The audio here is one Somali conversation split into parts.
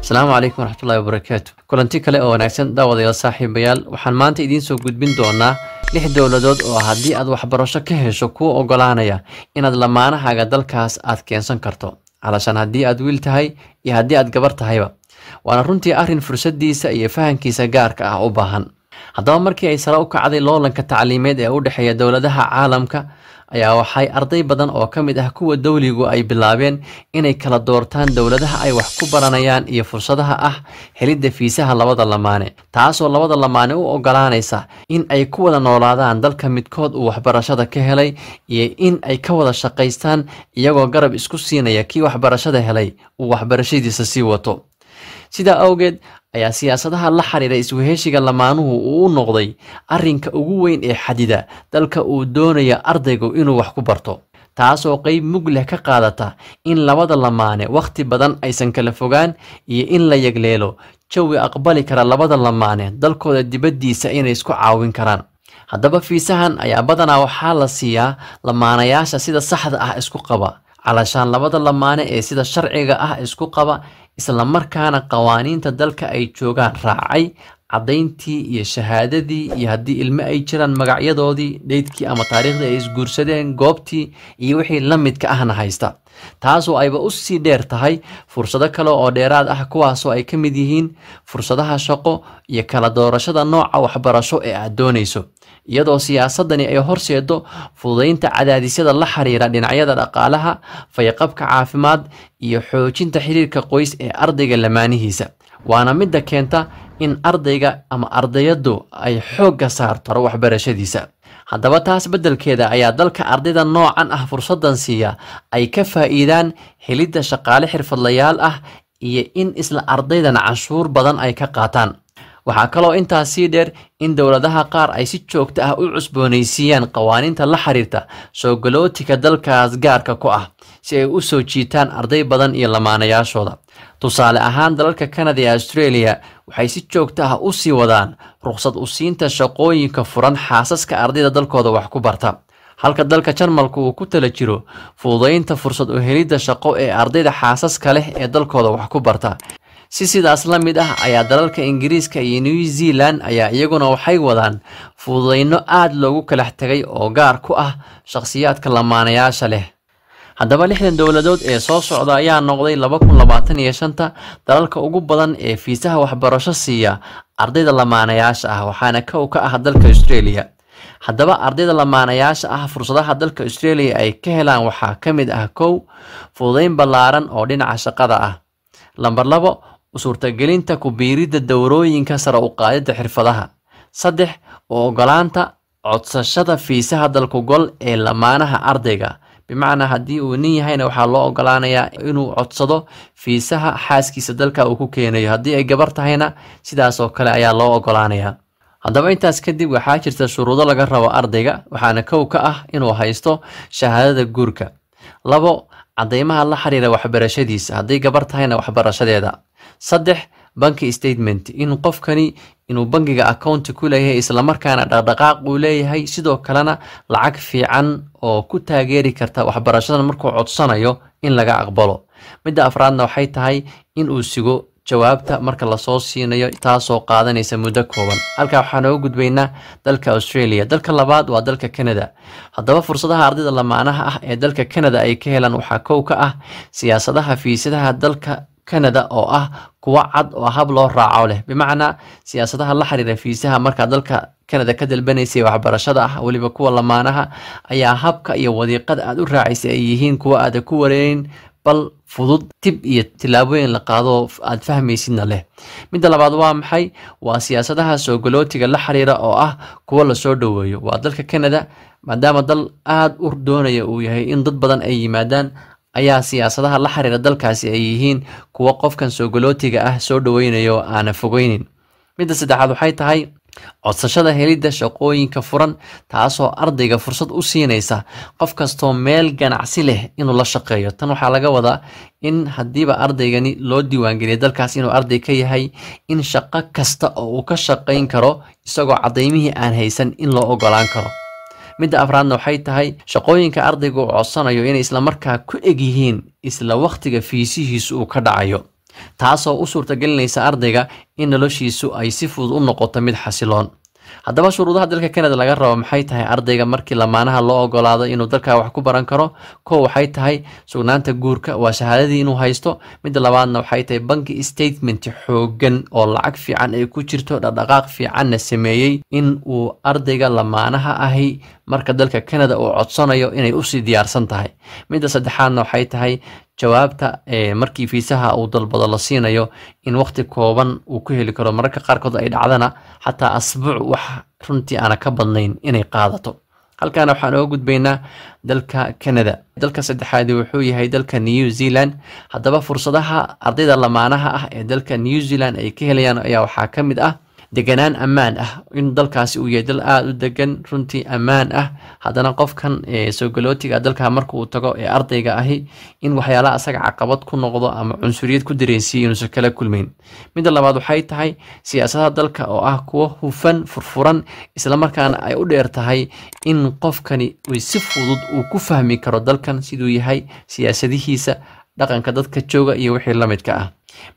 السلام عليكم ورحمة الله وبركاته kulanti kale oo wanaagsan daawadayaal saaxiibayaal waxaan maanta idiin soo gudbin doonaa 6 dawladood oo haddii aad waxbarasho ka hesho ku ogolaanaya inaad lamaanahaaga dalkaas aad keensan karto alashan haddii aad wiil tahay iyo haddii aad gabar tahayba waana runtii arrin fursadiisa iyo fahankiisa gaarka ah u baahan haddaba markii ay sare u kacday loolanka tacliimeed ee u dhaxeeya dawladaha caalamka ayaa waxay arday badan oo ka mid ah kuwa dawligu ay bilaabeen inay kala doortaan dawladaha ay wax ku baranayaan iyo fursadaha ah helidda fiisaha labada lamaane taasoo labada lamaane u ogolaanaysa in ay ku wada noolaadaan dalka midkood uu waxbarashada ka helay iyo in ay ka wada shaqaystaan iyagoo garab isku siinaya kii waxbarashada helay uu waxbarashadiisa sii wato sidaa awgeed ayaa siyaasadaha la xiriira isweheshiga lamaanuhu uu noqday arrinka ugu weyn ee xadida dalka uu doonayo ardaygu inuu wax ku barto taasoo qayb mug leh ka qaadata in labada lamaane waqti badan aysan kala fogaan iyo in la yagleelo jawi aqbali kara labada lamaane dalkooda dibaddiisa inay isku caawin karaan haddaba fiisahan ayaa badanaa waxaa la siiyaa lamaanayaasha sida saxda ah isku qaba calashaan labada lamaane ee sida sharciga ah isku qaba isla markaana qawaaniinta dalka ay joogaan raacay cadayntii iyo shahaadadii iyo haddii ilmo ay jiraan magacyadoodii dheydkii ama taariikhdii ay isguursadeen goobtii iyo wixii la midka ahna haysta taasoo ayba u sii dheer tahay fursado kale oo dheeraad ah kuwaasoo ay ka mid yihiin fursadaha shaqo iyo kala doorashada nooca waxbarasho ee aad doonayso iyadoo siyaasadani ay horseedo fududeynta cadaadisyada la xiriira dhinacyada dhaqaalaha fayqabka caafimaad iyo xoojinta xiriirka qoys ee ardayga lamaanihiisa waana midda keenta in ardayga ama ardayadu ay xoogga saarto waxbarashadiisa haddaba taas beddelkeeda ayaa dalka ardayda noocan ah fursadan siiya ay ka faa'iidaan helidda shaqaale xirfadlayaal ah iyo in isla ardaydan canshuur badan ay ka qaataan waxaa kaloo intaas sii dheer in dawladaha qaar ay si joogto ah u cusboonaysiiyaan qawaaniinta la xiriirta soo galootiga dalkaas gaarka ku ah si ay u soo jiitaan arday badan iyo lamaanayaashooda tusaale ahaan dalalka Canada iyo Australia waxay si joogto ah u sii wadaan ruqsad u siinta shaqooyinka furan xaasaska ardayda dalkooda wax ku barta halka dalka Jarmalku uu ku tala jiro fududeynta fursad u helidda shaqo ee ardayda xaasaska leh ee dalkooda wax ku barta sidaas la mid ah ayaa dalalka Ingiriiska iyo New Zealand ayaa iyaguna waxay wadaan fududeyno aad loogu kala tagay oo gaar ku ah shakhsiyaadka lamaanayaasha leh haddaba 6 dawladood ee soo socda ayaa noqday 2025 dalalka ugu badan ee fiisaha waxbarasho siiya ardayda lamaanayaasha ah waxaana ka ah dalka Australia haddaba ardayda lamaanayaasha ah fursadaha dalka Australia ay ka helaan waxaa ka mid ah 1 fududeyn ballaaran oo dhinaca shaqada ah lambar 2 suurtagelinta ku biiridda dawrooyinka sare u qaadida xirfadaha 3 oo ogolaanta codsashada fiisaha dalku gol ee lamaanaha ardayga bimacna haddii uu nin yahayna waxaa loo ogolaanayaa inuu codsado fiisaha xaaskiisa dalka uu ku keenayo haddii ay gabar tahayna sidaas oo kale ayaa loo ogolaanayaa haddaba intaas kadib waxaa jirta shuruudo laga rabo ardayga waxaana ka ah inuu haysto shahaadada guurka 2 cadeymaha la xiriira waxbarashadiisa haddii gabar tahayna waxbarashadeeda 3 banki statement in qofkani inuu bangiga account ku leeyahay isla markaana dhaqdhaqaaq uu leeyahay sidoo kalena lacag fiican oo ku taageeri karta waxbarashada markuu codsanayo in laga aqbalo midda afraadna waxay tahay in uu sigo jawaabta marka la soo siinayo taasoo qaadanaysa muddo kooban halka waxaan ugu gudbaynaa dalka Australia dalka labaad waa dalka Canada haddaba fursadaha ardayda lamaanaha ah ee dalka Canada ay ka helaan waxaa ka ah siyaasadaha fiisadaha dalka Canada oo ah kuwa cad oo hab loo raaco leh bimacna siyaasadaha la xiriira fiisaha marka dalka Canada ka dalbanaysay waxbarashada ah waliba kuwa lamaanaha ayaa habka iyo wadiiqada aad u raacisay ay yihiin kuwa aad ku wareerin bal fudud tib iyo tilaabooyin la qaado aad fahmaysidna leh midda labaad waa maxay waa siyaasadaha soo galootiga la xiriira oo ah kuwa la soo dhaweeyo waa dalka Canada maadaama dal aad u doonaya uu yahay in dad badan ay yimaadaan ayaa siyaasadaha la xiriira dalkaasi ay yihiin kuwa qofkan soo galootiga ah soo dhaweynayo aan fogeynin midda saddexaad waxay tahay codsashada helidda shaqooyinka furan taasoo ardayga fursad u siinaysa qof kastoo meel ganacsi leh inuu la shaqeeyo tan waxaa laga wadaa in hadiiba ardaygani loo diiwaangeliyo dalkaas inuu arday ka yahay in shaqo kasta oo uu ka shaqeyn karo isagoo cadeymihii aan haysan in loo ogolaan karo midda afraadna waxay tahay shaqooyinka ardaygu codsanayo inay isla markaa ku eg yihiin isla waqtiga fiisihiisu uu ka dhacayo taasoo u suurtagelinaysa ardayga in noloshiisu ay si fudud u noqoto mid xasiloon. haddaba shuruudaha dalka Canada laga rabo maxay tahay ardayga markii lamaanaha loo ogolaado inuu dalka wax ku baran karo? Koow waxay tahay sugnaanta guurka, waa shahaadadii inuu haysto. midda labaadna waxay tahay banki statement xoogan oo lacag fiican ay ku jirto, dhaqdhaqaaq fiicanna sameeyey in uu ardayga lamaanaha ahi marka dalka Canada uu codsanayo inay u sii diyaarsan tahay. midda saddexaadna waxay tahay jawaabta markii fiisaha uu dalbado la siinayo in waqti kooban uu ku heli karo, mararka qaarkood ay dhacdana xataa asbuuc wax runtii aan ka badnayn inay qaadato. halkaana waxaan uga gudbaynaa dalka Canada. dalka saddexaad wuxuu yahay dalka New Zealand. haddaba fursadaha ardayda lamaanaha ah ee dalka New Zealand ay ka helayaan ayaa waxaa ka mid ah deganaan ammaan ah, in dalkaasi uu yahay dal aad u degan, runtii ammaan ah. haddana qofkan soo galootiga dalka marka uu tago ee ardayga ahi in waxyaalaha asaga caqabad ku noqdo ama cunsuriyad ku dareensiiyo inuusan kala kulmayn. midda labaad waxay tahay siyaasadaha dalka oo ah kuwo hufan, furfuran, isla markaana ay u dheer tahay in qofkani si fudud uu ku fahmi karo dalkan siduu yahay, siyaasadihiisa, dhaqanka dadka jooga iyo wixii la midka ah.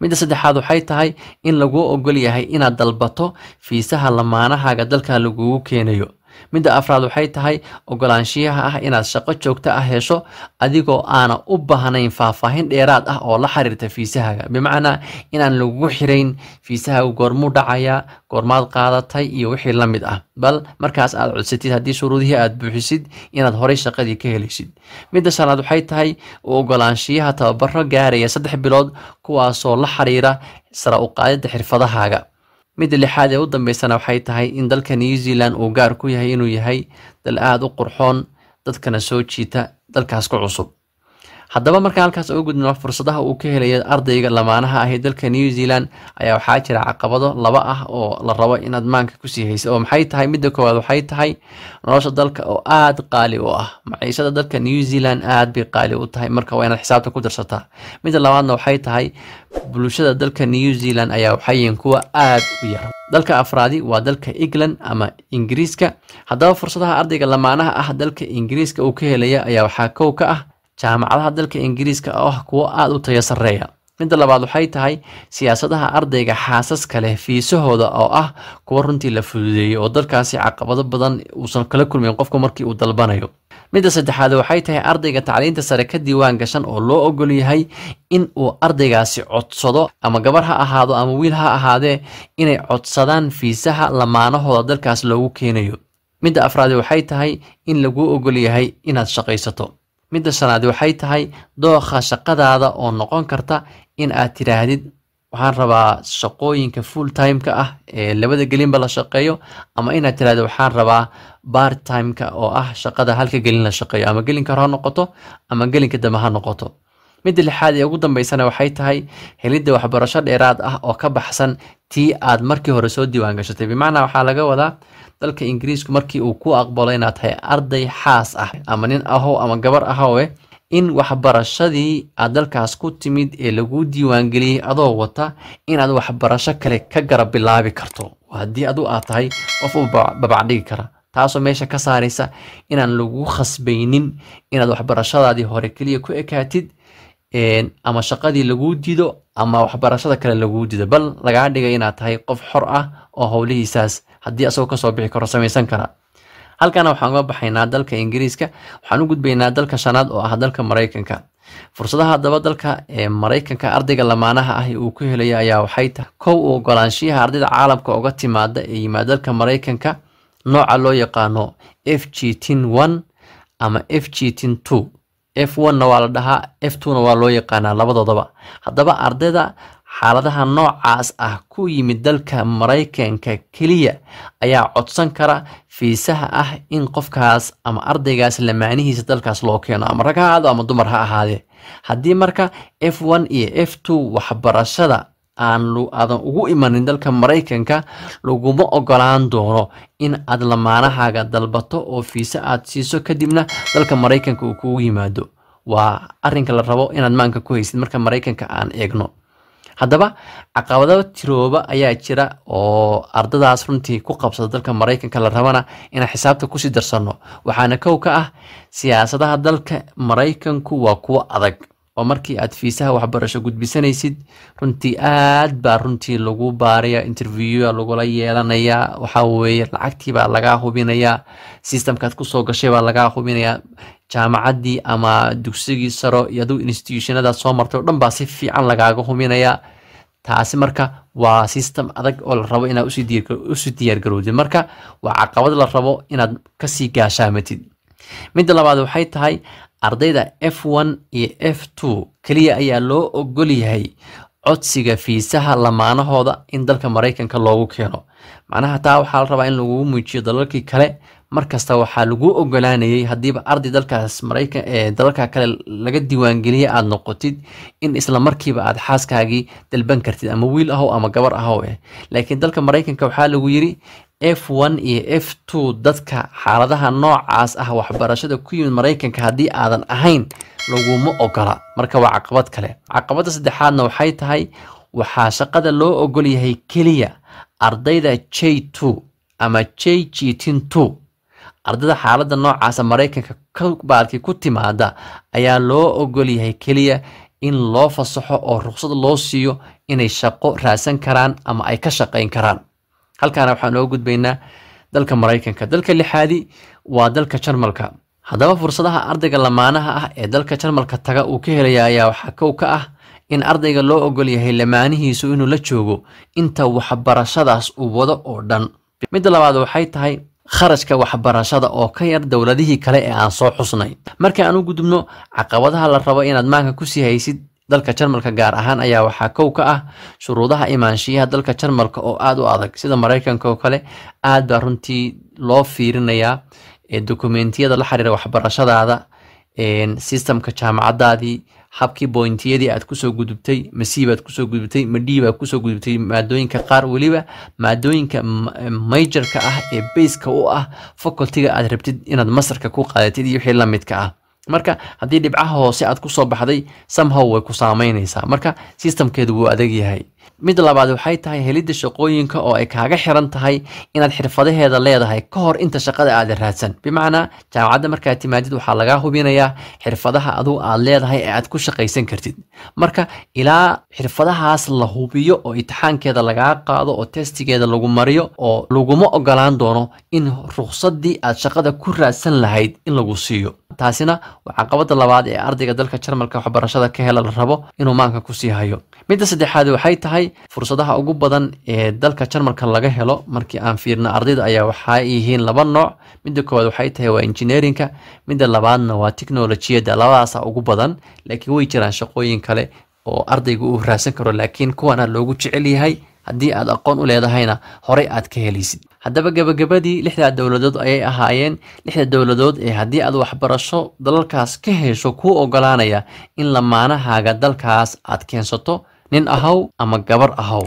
midda saddexaad waxay tahay in lagu ogol yahay inaad dalbato fiisaha lamaanahaaga dalka lagugu keenayo. midda afraad waxay tahay ogolaanshiyaha ah inaad shaqo joogto ah hesho adigoo aana u baahnayn faahfaahin dheeraad ah oo la xiriirta fiisahaaga, bimacnaa inaan lagu xirayn fiisahaaga goormuu dhacayaa, goormaad qaadatay iyo wixii la mid ah, bal markaas aad codsatid haddii shuruudihii aad buuxisid inaad horey shaqadii ka helisid. midda shanaad waxay tahay ogolaanshiyaha tababaro gaaraya 3 bilood kuwaasoo la xiriira sare u qaadida xirfadahaaga. midda lixaad ee u dambeysana waxay tahay in dalka New Zealand uu gaar ku yahay inuu yahay dal aad u qurxoon, dadkana soo jiita dalkaas ku cusub. haddaba markaan halkaas uga gudbino fursadaha uu ka helayo ardayga lamaanaha ah ee dalka New Zealand ayaa waxaa jira caqabado laba ah oo la rabo inaad maanka ku sii hayso. oo maxay tahay? midda koowaad waxay tahay nolosha dalka oo aad qaali u ah. maciishada dalka New Zealand aad bay qaali u tahay, marka waa inaad xisaabta ku darsataa. midda labaadna waxay tahay bulshada dalka New Zealand ayaa waxay yihiin kuwa aad u yar. dalka afraadi waa dalka England ama Ingiriiska. haddaba fursadaha ardayga lamaanaha ah dalka Ingiriiska uu ka helaya ayaa waxaa kow ka ah jaamacadaha dalka Ingiriiska oo ah kuwo aad u tayo sareeya. midda labaad waxay tahay siyaasadaha ardayga xaasaska leh fiisahooda oo ah kuwo runtii la fududeeyay oo dalkaasi caqabado badan uusan kala kulmin qofka markii uu dalbanayo. midda saddexaad waxay tahay ardayga tacliinta sare ka diiwaan gashan oo loo ogol yahay in uu ardaygaasi codsado, ama gabar ha ahaado ama wiil ha ahaadee, inay codsadaan fiisaha lamaanahooda dalkaas loogu keenayo. midda afraad waxay tahay in lagu ogol yahay inaad shaqaysato. midda shanaad waxay tahay dooqa shaqadaada oo noqon karta in aad tiraahdid waxaan rabaa shaqooyinka full time-ka ah ee labada gelinba la shaqeeyo, ama inaad tiraahdo waxaan rabaa part time-ka oo ah shaqada halka gelin la shaqeeyo, ama gelinka hore ha noqoto ama gelinka dambe ha noqoto. midda lixaad ee ugu dambeysana waxay tahay helidda waxbarasho dheeraad ah oo ka baxsan tii aad markii hore soo diiwaan gashatay. bimacnaa waxaa laga wadaa dalka Ingiriisku markii uu ku aqbalo inaad tahay arday xaas ah ama nin ahow ama gabar ahowe, in waxbarashadii aad dalkaas ku timid ee lagu diiwaan geliyay adoo wata inaad waxbarasho kale ka garab bilaabi karto haddii adu aad tahay qof u babacdhigi kara, taasoo meesha ka saaraysa inaan lagu khasbaynin inaad waxbarashadaadii hore keliya ku ekaatid ama shaqadii lagu diido ama waxbarashada kale lagu diido, bal lagaa dhigay inaad tahay qof xor ah oo howlihiisaas haddii asagoo kasoo bixi karo samaysan kara. halkana waxaan uga baxaynaa dalka Ingiriiska, waxaan u gudbaynaa dalka shanaad oo ah dalka Mareykanka. fursadaha haddaba dalka Mareykanka ardayga lamaanaha ah uu ku helaya ayaa waxay tahay kow u ogolaanshiyaha ardayda caalamka uga timaada ee yimaada dalka Mareykanka nooca loo yaqaano FGT1 ama FGT2. F1 waa la dhahaa, F2 waa loo yaqaanaa labadoodaba. haddaba ardayda xaaladaha noocaas ah ku yimid dalka Mareykanka kaliya ayaa codsan kara fiisaha ah in qofkaas ama ardaygaas lamaanihiisa dalkaas loo keeno, ama rag ha ahaado ama dumar ha ahaadee. haddii marka F1 iyo F2 waxbarashada aadan ugu imanin dalka Mareykanka, laguma ogolaan doono in aad lamaanahaaga dalbato oo fiisa aad siiso kadibna dalka Mareykanka uu kugu yimaado. waa arrinka la rabo inaad maanka ku haysid marka Mareykanka aan eegno. haddaba caqabado tirooba ayaa jira oo ardadaas runtii ku qabsada dalka Mareykanka la rabana in xisaabta ku sii darsano. waxaana kow ka ah siyaasadaha dalka Mareykanku waa kuwo adag oo markii aad fiisaha waxbarasho gudbisanaysid runtii aad baa runtii lagu baaraya interview lagula yeelanaya waxa weeye lacagtii baa laga hubinaya systemkaad ku soo gashay baa laga hubinaya jaamacadii ama dugsigii saro iyo institutionada soo martay oo dhan baa si fiican lagaaga hubinaya taasi marka waa system adag oo la rabo inaad usi diyaar garowdid marka waa caqabad la rabo inaad kasii gaashaamatid midda labaad waxay tahay ardayda F1 iyo F2 kaliya ayaa loo ogol yahay codsiga fiisaha lamaanahooda in dalka Mareykanka loogu keeno macnaha taa waxaa la rabaa in lagu muujiyo dalalkii kale markasta waxaa lagu ogolaanayay hadiiba arday dalkaas Mareykan dalalka kale laga diiwaan geliyay aad noqotid in isla markiiba aad xaaskaagii dalban kartid ama wiil ahaw ama gabar ahaw laakiin dalka Mareykanka waxaa lagu yiri F1 iyo F2 dadka xaaladaha noocaas ah waxbarashada ku yimid Mareykanka hadii aadan ahayn laguma ogola marka waa caqabad kale caqabada saddexaadna waxay tahay waxaa shaqada loo ogol yahay kaliya ardayda J2 ama JGT2 ardayda xaalada noocaas Mareykanka baalkii ku timaada ayaa loo ogol yahay kaliya in loo fasaxo oo ruqsad loo siiyo inay shaqo raasan karaan ama ay ka shaqeyn karaan halkaana waxaan ugu gudbaynaa dalka Mareykanka dalka lixaadi waa dalka Jarmalka hadaba fursadaha ardayga lamaanaha ah ee dalka Jarmalka taga uu ka helaya ayaa waxa ka ah in ardayga loo ogol yahay lamaanihiisu inuu la joogo inta waxbarashadaas uu wado oo dhan mid labaad waxay tahay kharashka waxbarashada oo ka yar dawladihii kale ee aan soo xusnay marka aan u gudubno caqabadaha la rabo inaad maanka ku sii haysid dalka Jarmalka gaar ahaan ayaa waxa ka ah shuruudaha imaanshiyaha dalka Jarmalka oo aad u adag sida Mareykanka oo kale aad baa runtii loo fiirinayaa dokumentiyada la xiriira waxbarashadaada systemka jaamacadaadii habkii pointiyadii aad ku soo gudubtay masiibaad ku soo gudubtay madhiiba ku soo gudubtay maadooyinka qaar waliba maadooyinka majorka ah ee base-ka u ah faculty-ga aad rabtid inaad masterka ku qaadatid iyo wixii la midka ah marka hadii dhibcaha hoose aad ku soo baxday somehow way ku saameynaysaa marka systemkeedu wuu adag yahay mid labaad waxay tahay helida shaqooyinka oo ay kaaga xiran tahay inaad xirfadaheeda leedahay ka hor inta shaqada aad raadsan bimaana jaamacadda marka timaadid waxa laga hubinayaa xirfadaha adu aad leedahay ee aad ku shaqaysan kartid marka ilaa xirfadahaas la hubiyo oo imtixaankeeda laga qaado oo testigeeda lagu mariyo oo laguma ogolaan doono in ruqsadii aad shaqada ku raadsan lahayd in lagu siiyo taasina waa caqabada labaad ee ardayga dalka Jarmalka waxbarashada ka hela la rabo inuu maanka ku sii hayo midda saddexaad waxay tahay fursadaha ugu badan ee dalka Jarmalka laga helo markii aan fiirno ardayda ayaa waxay yihiin laba nooc midda koowaad waxay tahay waa engineerinka midda labaadna waa technology-da labadaas ugu badan laakiin way jiraan shaqooyin kale oo ardaygu uu raadsan karo laakiin kuwana loogu jecel yahay haddii aad aqoon u leedahayna horey aad ka helisid haddaba gabagabadii lixda dawladood ayay ahaayeen lixda dawladood ee haddii aad waxbarasho dalalkaas ka hesho ku ogolaanaya in lamaanahaaga dalkaas aad keensato nin ahaw ama gabar ahaw